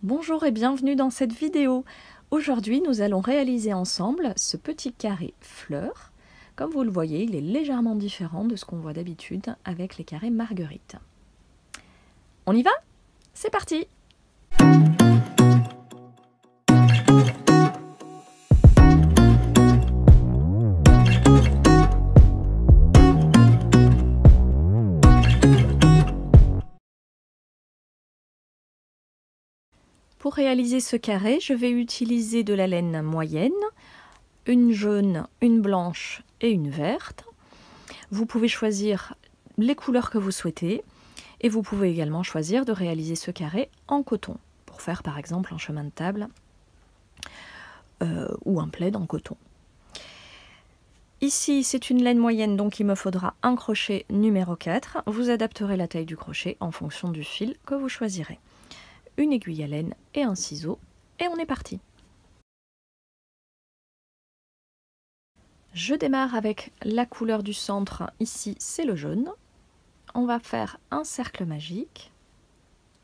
Bonjour et bienvenue dans cette vidéo. Aujourd'hui, nous allons réaliser ensemble ce petit carré fleur. Comme vous le voyez, il est légèrement différent de ce qu'on voit d'habitude avec les carrés marguerite. On y va? C'est parti! Pour réaliser ce carré, je vais utiliser de la laine moyenne, une jaune, une blanche et une verte. Vous pouvez choisir les couleurs que vous souhaitez et vous pouvez également choisir de réaliser ce carré en coton pour faire par exemple un chemin de table ou un plaid en coton. Ici, c'est une laine moyenne, donc il me faudra un crochet numéro 4. Vous adapterez la taille du crochet en fonction du fil que vous choisirez. Une aiguille à laine et un ciseau, et on est parti. Je démarre avec la couleur du centre, ici c'est le jaune. On va faire un cercle magique.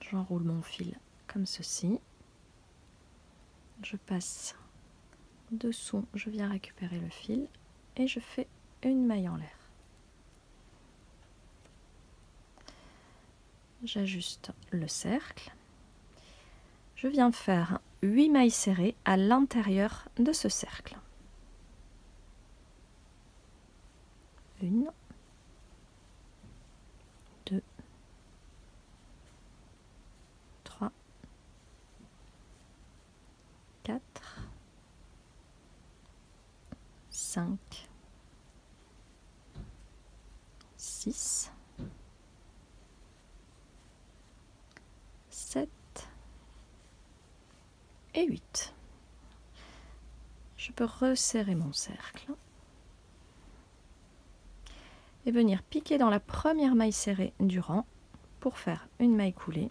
J'enroule mon fil comme ceci. Je passe dessous, je viens récupérer le fil et je fais une maille en l'air. J'ajuste le cercle. Je viens faire 8 mailles serrées à l'intérieur de ce cercle. 1, 2, 3, 4, 5, 6, 7 et 8. Je peux resserrer mon cercle et venir piquer dans la première maille serrée du rang pour faire une maille coulée.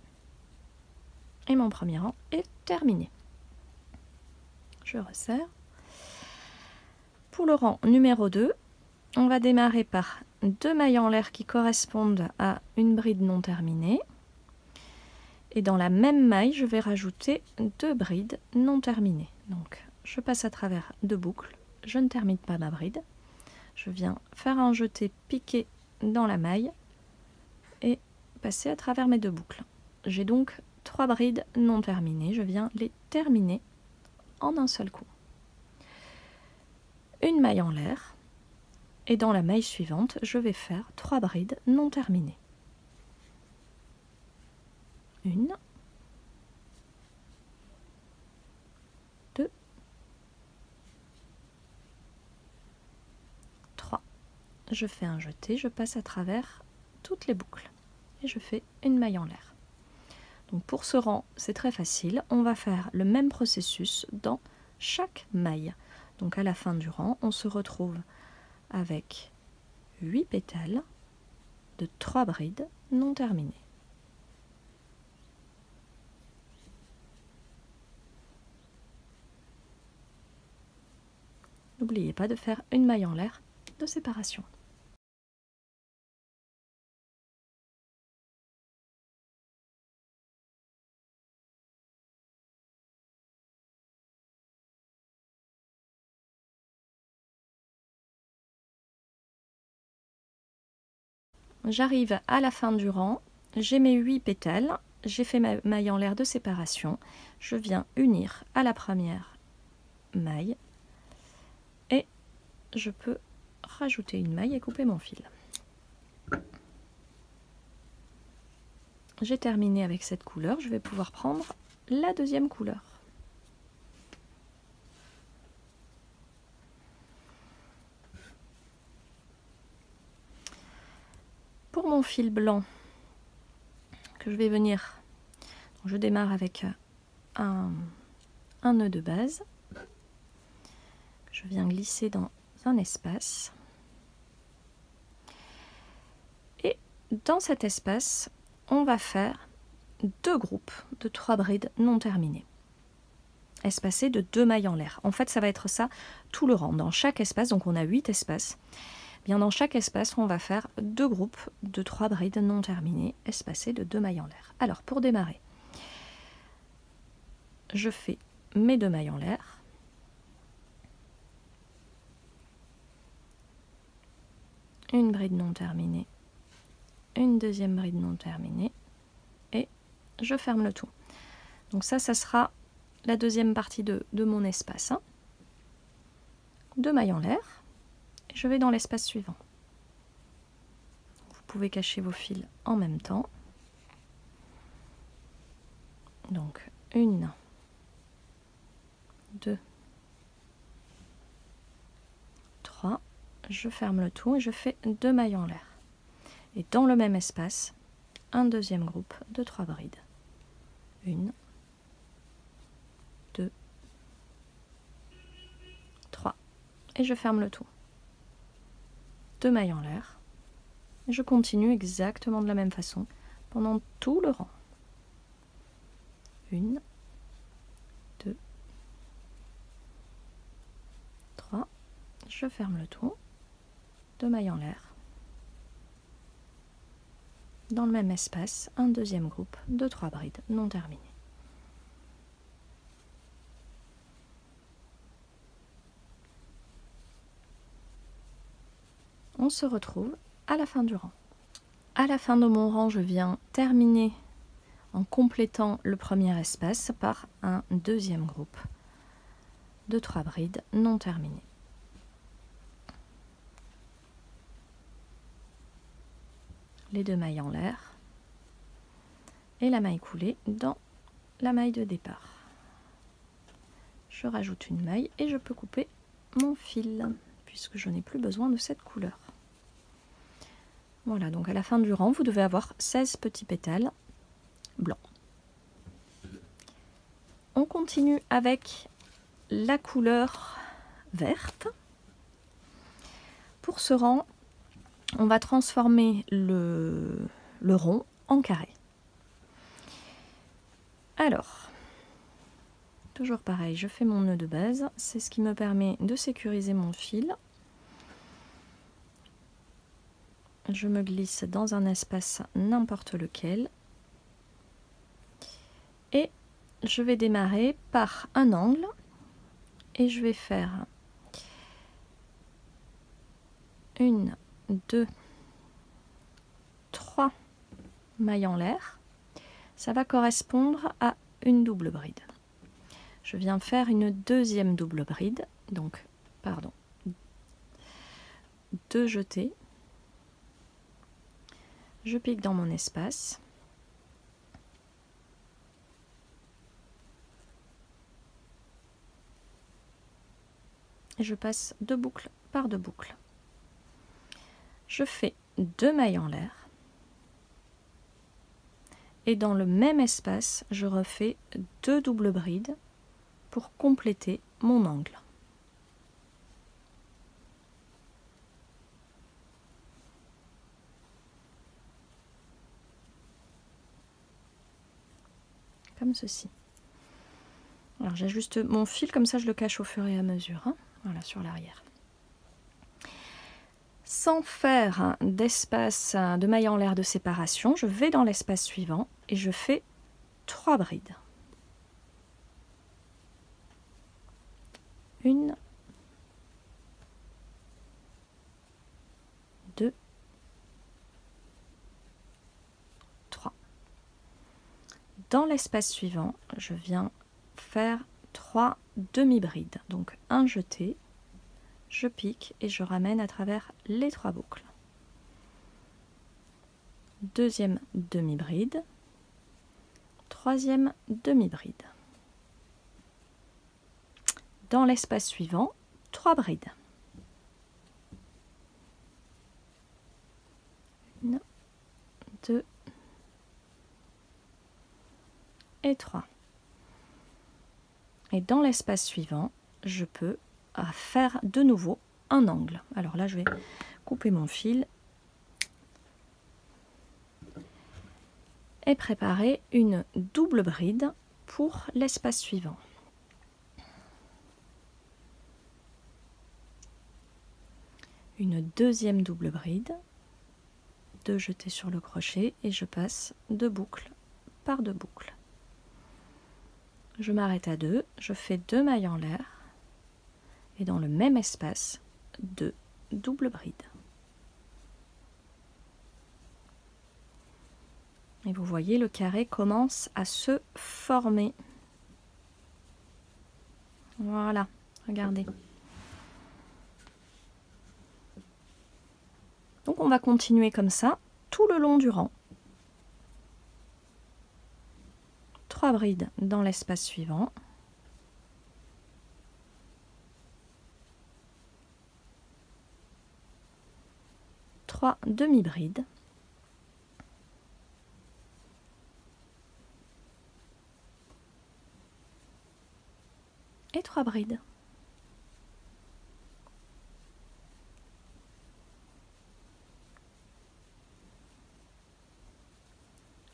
Et mon premier rang est terminé. Je resserre. Pour le rang numéro 2, on va démarrer par 2 mailles en l'air qui correspondent à une bride non terminée. Et dans la même maille, je vais rajouter 2 brides non terminées. Donc, je passe à travers 2 boucles. Je ne termine pas ma bride. Je viens faire un jeté piqué dans la maille et passer à travers mes 2 boucles. J'ai donc 3 brides non terminées. Je viens les terminer en un seul coup. Une maille en l'air. Et dans la maille suivante, je vais faire 3 brides non terminées. 1, 2, 3. Je fais un jeté, je passe à travers toutes les boucles et je fais une maille en l'air. Donc pour ce rang, c'est très facile. On va faire le même processus dans chaque maille. Donc à la fin du rang, on se retrouve avec 8 pétales de 3 brides non terminées. N'oubliez pas de faire une maille en l'air de séparation. J'arrive à la fin du rang, j'ai mes 8 pétales, j'ai fait ma maille en l'air de séparation, je viens unir à la première maille et je peux rajouter une maille et couper mon fil. J'ai terminé avec cette couleur, je vais pouvoir prendre la deuxième couleur. Pour mon fil blanc, que je vais venir, je démarre avec un nœud de base, que je viens glisser dans un espace. Et dans cet espace, on va faire 2 groupes de 3 brides non terminées, espacées de 2 mailles en l'air. En fait, ça va être ça tout le rang. Dans chaque espace, donc on a 8 espaces, bien dans chaque espace, on va faire 2 groupes de 3 brides non terminées, espacées de 2 mailles en l'air. Alors, pour démarrer, je fais mes 2 mailles en l'air, une bride non terminée, une deuxième bride non terminée et je ferme le tout. Donc ça sera la deuxième partie de mon espace. 2 mailles en l'air et je vais dans l'espace suivant. Vous pouvez cacher vos fils en même temps. Donc 1, 2, 3, je ferme le tout et je fais 2 mailles en l'air. Et dans le même espace, un deuxième groupe de 3 brides. 1, 2, 3. Et je ferme le tout. 2 mailles en l'air. Et je continue exactement de la même façon pendant tout le rang. 1, 2, 3. Je ferme le tout. 2 mailles en l'air. Dans le même espace, un deuxième groupe de 3 brides non terminées. On se retrouve à la fin du rang. À la fin de mon rang, je viens terminer en complétant le premier espace par un deuxième groupe de 3 brides non terminées. Les 2 mailles en l'air et la maille coulée dans la maille de départ. Je rajoute une maille et je peux couper mon fil puisque je n'ai plus besoin de cette couleur. Voilà, donc à la fin du rang, vous devez avoir 16 petits pétales blancs. On continue avec la couleur verte. Pour ce rang, on va transformer le rond en carré. Alors, toujours pareil, je fais mon nœud de base, c'est ce qui me permet de sécuriser mon fil. Je me glisse dans un espace n'importe lequel. Et je vais démarrer par un angle et je vais faire 1, 2, 3 mailles en l'air. Ça va correspondre à une double bride. Je viens faire une deuxième double bride, donc, pardon, 2 jetés. Je pique dans mon espace. Et je passe 2 boucles par 2 boucles. Je fais 2 mailles en l'air. Et dans le même espace, je refais 2 doubles brides pour compléter mon angle. Comme ceci. Alors j'ajuste mon fil, comme ça je le cache au fur et à mesure, hein. Voilà, sur l'arrière. Sans faire d'espace de maille en l'air de séparation, je vais dans l'espace suivant et je fais 3 brides. 1, 2, 3. Dans l'espace suivant, je viens faire 3 demi-brides, donc un jeté, je pique et je ramène à travers les 3 boucles. Deuxième demi-bride, troisième demi-bride. Dans l'espace suivant, 3 brides. 1, 2 et 3. Et dans l'espace suivant, je peux faire de nouveau un angle. Alors là, je vais couper mon fil et préparer une double bride pour l'espace suivant. Une deuxième double bride, 2 jetés sur le crochet et je passe 2 boucles par 2 boucles. je m'arrête à 2, je fais 2 mailles en l'air et dans le même espace 2 doubles brides. Et vous voyez, le carré commence à se former. Voilà, regardez. Donc on va continuer comme ça tout le long du rang. 3 brides dans l'espace suivant. Trois demi-brides. Et 3 brides.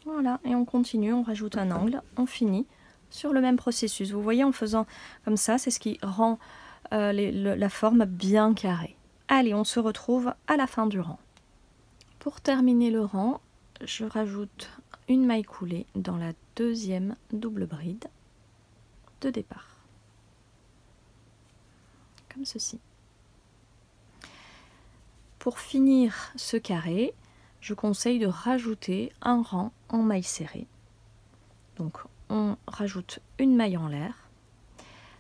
Voilà, et on continue, on rajoute un angle, on finit sur le même processus. Vous voyez, en faisant comme ça, c'est ce qui rend la forme bien carrée. Allez, on se retrouve à la fin du rang. Pour terminer le rang, je rajoute une maille coulée dans la deuxième double bride de départ. Comme ceci. Pour finir ce carré, je conseille de rajouter un rang en maille serrée. Donc on rajoute une maille en l'air.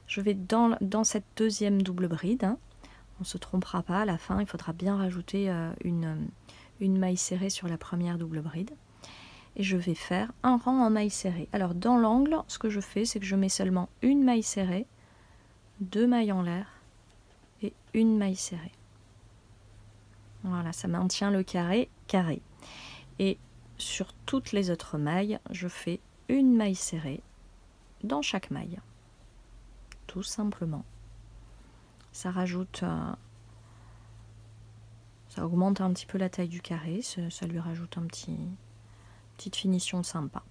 Je vais dans cette deuxième double bride. Hein. On ne se trompera pas, à la fin il faudra bien rajouter une maille serrée sur la première double bride. Et je vais faire un rang en maille serrée. Alors dans l'angle, ce que je fais, c'est que je mets seulement une maille serrée, 2 mailles en l'air et une maille serrée. Voilà, ça maintient le carré carré. Et sur toutes les autres mailles, je fais une maille serrée dans chaque maille. Tout simplement. Ça rajoute, ça augmente un petit peu la taille du carré, ça lui rajoute petite finition sympa.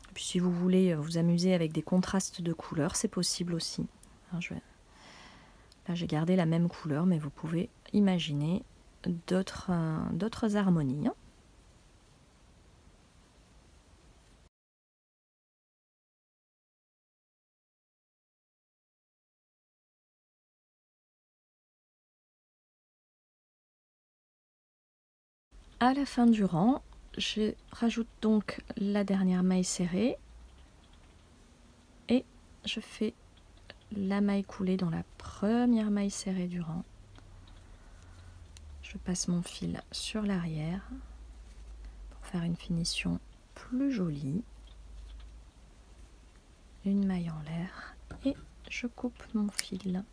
Et puis si vous voulez vous amuser avec des contrastes de couleurs, c'est possible aussi. Hein, là j'ai gardé la même couleur, mais vous pouvez imaginer d'autres harmonies. Hein. À la fin du rang, je rajoute donc la dernière maille serrée et je fais la maille coulée dans la première maille serrée du rang. Je passe mon fil sur l'arrière pour faire une finition plus jolie. Une maille en l'air et je coupe mon fil.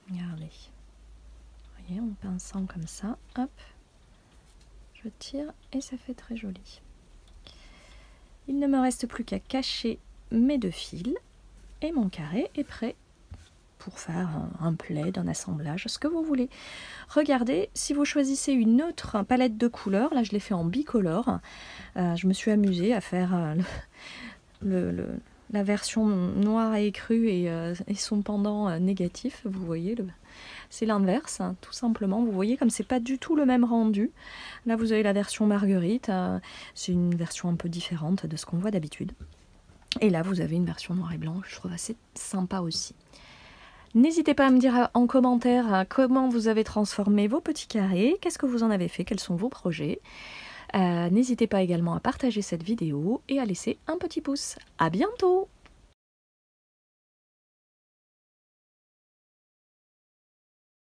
Regardez. Vous voyez, en pinçant comme ça, hop, je tire et ça fait très joli. Il ne me reste plus qu'à cacher mes 2 fils et mon carré est prêt pour faire un plaid, un assemblage, ce que vous voulez. Regardez, si vous choisissez une autre palette de couleurs, là je l'ai fait en bicolore, je me suis amusée à faire la version noire et écrue et son pendant négatif, vous voyez, c'est l'inverse, hein, tout simplement. Vous voyez comme c'est pas du tout le même rendu. Là vous avez la version marguerite, c'est une version un peu différente de ce qu'on voit d'habitude. Et là vous avez une version noir et blanc, je trouve assez sympa aussi. N'hésitez pas à me dire en commentaire comment vous avez transformé vos petits carrés, qu'est-ce que vous en avez fait, quels sont vos projets. N'hésitez pas également à partager cette vidéo et à laisser un petit pouce. À bientôt!